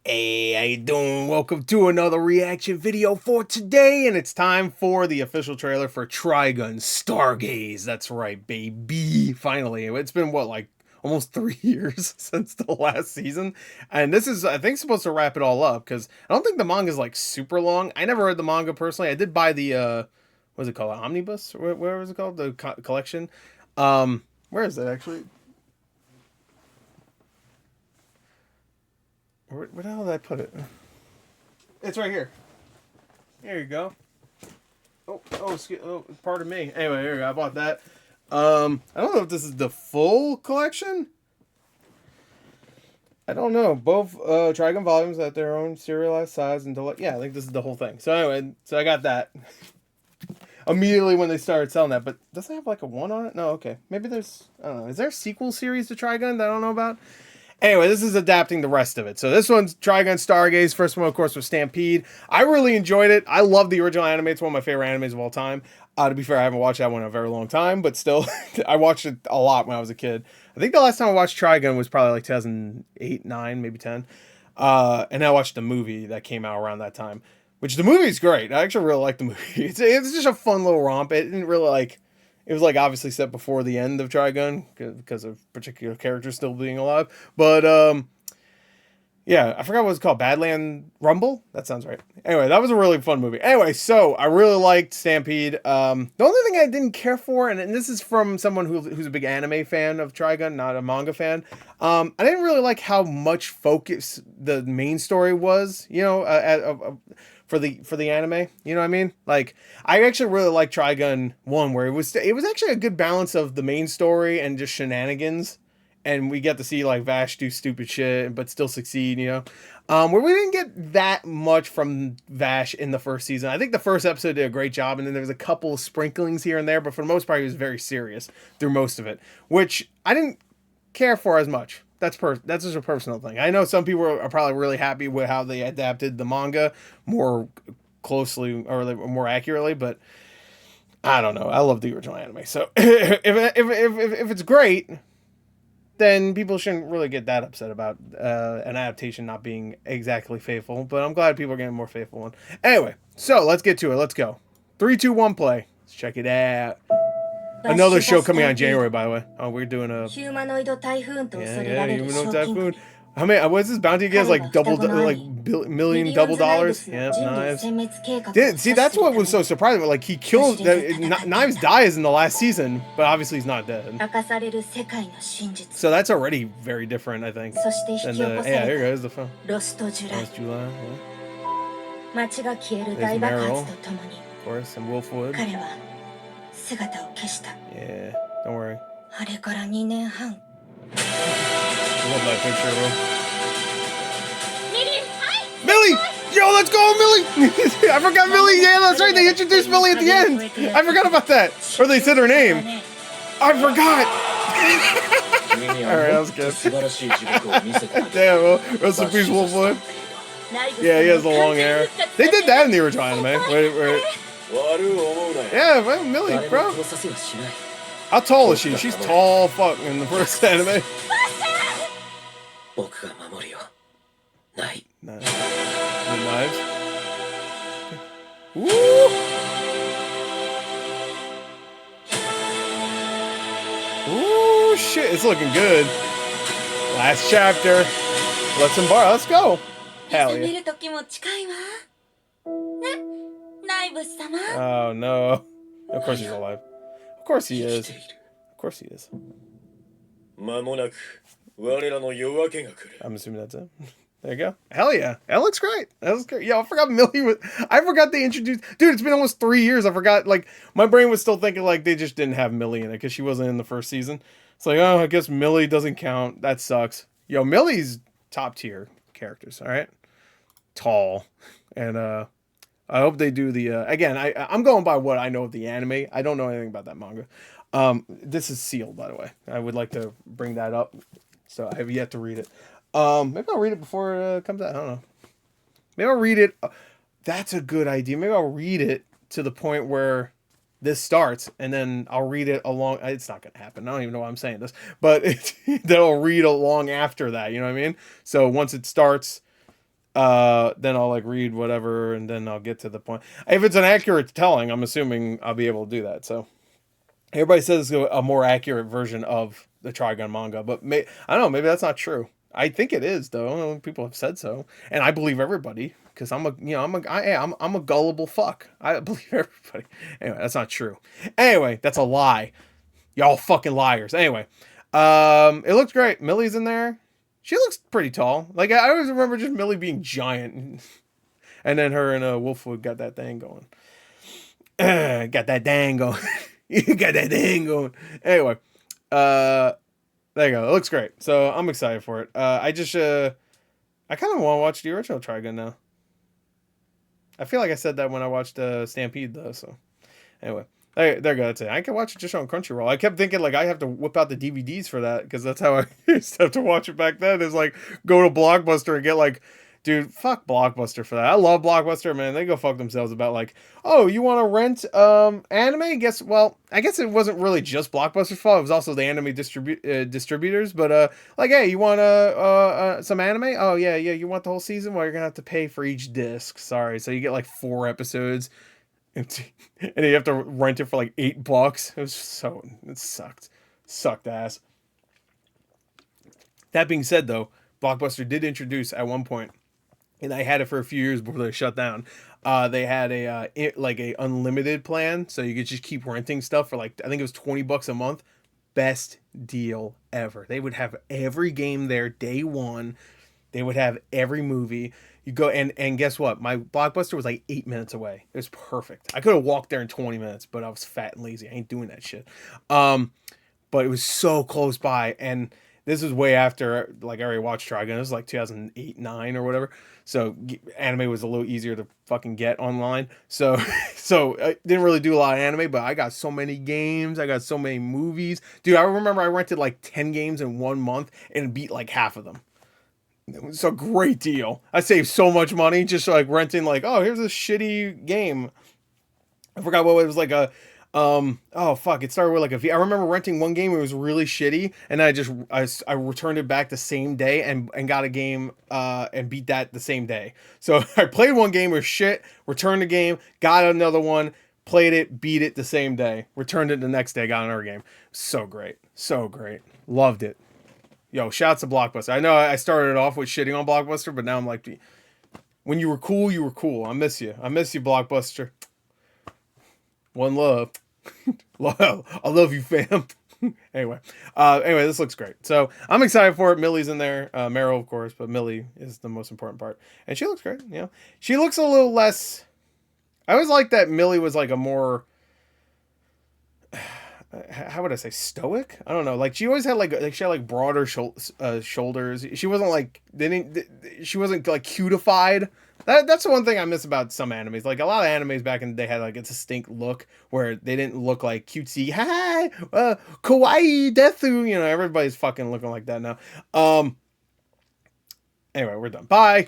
Hey, how you doing? Welcome to another reaction video for today, and it's time for the official trailer for Trigun Stargaze. That's right, baby. Finally, it's been what, like almost 3 years since the last season, and this is, I think, supposed to wrap it all up because I don't think the manga is like super long. I never read the manga personally. I did buy the what is it called, omnibus? Where was it called? The collection. Where is it actually? Where the hell did I put it? It's right here. There you go. Pardon me. Anyway, here we go. I bought that. I don't know if this is the full collection. I don't know. Both Trigun volumes at their own serialized size and yeah, I think this is the whole thing. So anyway, so I got that immediately when they started selling that. But does it have like a 1 on it? No. Okay. Maybe there's. I don't know. Is there a sequel series to Trigun that I don't know about? Anyway, this is adapting the rest of it. So this one's Trigun Stargaze. First one, of course, was Stampede. I really enjoyed it. I love the original anime. It's one of my favorite animes of all time. To be fair, I haven't watched that one in a very long time, but still, I watched it a lot when I was a kid. I think the last time I watched Trigun was probably like 2008, 9, maybe 10. And I watched the movie that came out around that time, which the movie is great. I actually really like the movie. It's just a fun little romp. It didn't really like... It was like obviously set before the end of Trigun because of particular characters still being alive. But yeah, I forgot what it's called. Badland Rumble? That sounds right. Anyway, that was a really fun movie. Anyway, so I really liked Stampede. The only thing I didn't care for, and this is from someone who's a big anime fan of Trigun, not a manga fan. I didn't really like how much focus the main story was, for the anime. You know what I mean? Like, I actually really like Trigun 1, where it was actually a good balance of the main story and just shenanigans, and we get to see like Vash do stupid shit but still succeed, where we didn't get that much from Vash in the first season. I think the first episode did a great job, and then there was a couple of sprinklings here and there, but for the most part he was very serious through most of it, which I didn't care for as much. That's just a personal thing. I know some people are probably really happy with how they adapted the manga more closely or more accurately, but I don't know. I love the original anime, so if it's great, then people shouldn't really get that upset about an adaptation not being exactly faithful. But I'm glad people are getting a more faithful one. Anyway, so let's get to it. Let's go. 3, 2, 1, play. Let's check it out. Another show coming out in January, by the way. Oh, we're doing a humanoid typhoon. How many? What's this bounty again? Like million double dollars. Yep, Knives. See, that's what was so surprising. Like he kills Knives dies in the last season, but obviously he's not dead. So that's already very different, I think. And yeah, here goes the phone. That's July. Yeah. There's Meryl, of course, and Wolfwood. Yeah, don't worry. I love that picture, bro. Millie! Yo, let's go, Millie! I forgot Millie. Yeah, that's right. They introduced Millie at the end. I forgot about that. Or they said her name. I forgot. Alright, that was good. Damn, well, rest in peace, Wolfwood. Yeah, he has the long hair. They did that in the original anime. Wait. Yeah, well, Millie, bro. How tall is she? She's tall fuck in the first anime. Knives. Woo! Ooh, shit, it's looking good. Last chapter. Let's embark. Let's go. Hell yeah. Oh no. Of course he's alive. Of course he is. Of course he is. I'm assuming that's it. There you go. Hell yeah. That looks great. That looks great. Yo, I forgot Millie I forgot they introduced... Dude, it's been almost 3 years. I forgot, like, my brain was still thinking, like, they just didn't have Millie in it because she wasn't in the first season. It's like, oh, I guess Millie doesn't count. That sucks. Yo, Millie's top tier characters, all right? Tall. And, I hope they do the... again, I'm going by what I know of the anime. I don't know anything about that manga. This is sealed, by the way. I would like to bring that up. So I have yet to read it. Maybe I'll read it before it comes out. I don't know. Maybe I'll read it. That's a good idea. Maybe I'll read it to the point where this starts, and then I'll read it along. It's not going to happen. I don't even know why I'm saying this, but then I'll read along after that. You know what I mean? So once it starts, then I'll like read whatever, and then I'll get to the point. If it's an accurate telling, I'm assuming I'll be able to do that. So everybody says it's a more accurate version of the Trigun manga, but I don't know. Maybe that's not true. I think it is though. People have said so, and I believe everybody because I'm a gullible fuck. I believe everybody. Anyway, that's not true. Anyway, that's a lie. Y'all fucking liars. Anyway, it looks great. Millie's in there. She looks pretty tall. Like I always remember just Millie being giant, and then her and Wolfwood got that thing going. Got that dang going. You got that thing going. Anyway, there you go. It looks great. So I'm excited for it. I kind of want to watch the original Trigun now. I feel like I said that when I watched Stampede though. So anyway, there you go. That's it. I can watch it just on Crunchyroll. I kept thinking like I have to whip out the DVDs for that because that's how I used to have to watch it back then. Is like go to Blockbuster and get like. Dude, fuck Blockbuster for that. I love Blockbuster, man. They go fuck themselves about like, oh, you want to rent anime? I guess it wasn't really just Blockbuster's fault. It was also the anime distributors. But like, hey, you want some anime? Oh yeah, you want the whole season? Well, you're gonna have to pay for each disc. Sorry, so you get like 4 episodes, and you have to rent it for like $8. It sucked ass. That being said, though, Blockbuster did introduce at one point, and I had it for a few years before they shut down. They had a unlimited plan, so you could just keep renting stuff for like I think it was $20 a month. Best deal ever. They would have every game there day one. They would have every movie. You go and guess what? My Blockbuster was like 8 minutes away. It was perfect. I could have walked there in 20 minutes, but I was fat and lazy. I ain't doing that shit. But it was so close by, and this is way after like I already watched Trigun. It was like 2008, 9 or whatever. So anime was a little easier to fucking get online. So I didn't really do a lot of anime, but I got so many games. I got so many movies. Dude, I remember I rented like 10 games in 1 month and beat like half of them. It was a great deal. I saved so much money just like renting like, oh, here's a shitty game. I forgot what it was like oh fuck, it started with like I remember renting one game. It was really shitty, and I returned it back the same day and got a game and beat that the same day. So I played one game, it was shit, returned the game, got another one, played it, beat it the same day, returned it the next day, got another game. So great, loved it. Yo, shouts to Blockbuster. I know I started off with shitting on Blockbuster, but now I'm like, when you were cool, you were cool. I miss you, Blockbuster. One love. I love you, fam. Anyway, this looks great. So I'm excited for it. Millie's in there. Meryl, of course, but Millie is the most important part. And she looks great. You know, she looks a little less. I always like that Millie was like a more. How would I say stoic? I don't know. Like she always had she had like broader shoulders. She wasn't like she wasn't like cutified. That's the one thing I miss about some animes. Like a lot of animes back in the day had like a distinct look where they didn't look like cutesy, hi, kawaii desu. You know, everybody's fucking looking like that now. Anyway, we're done. Bye.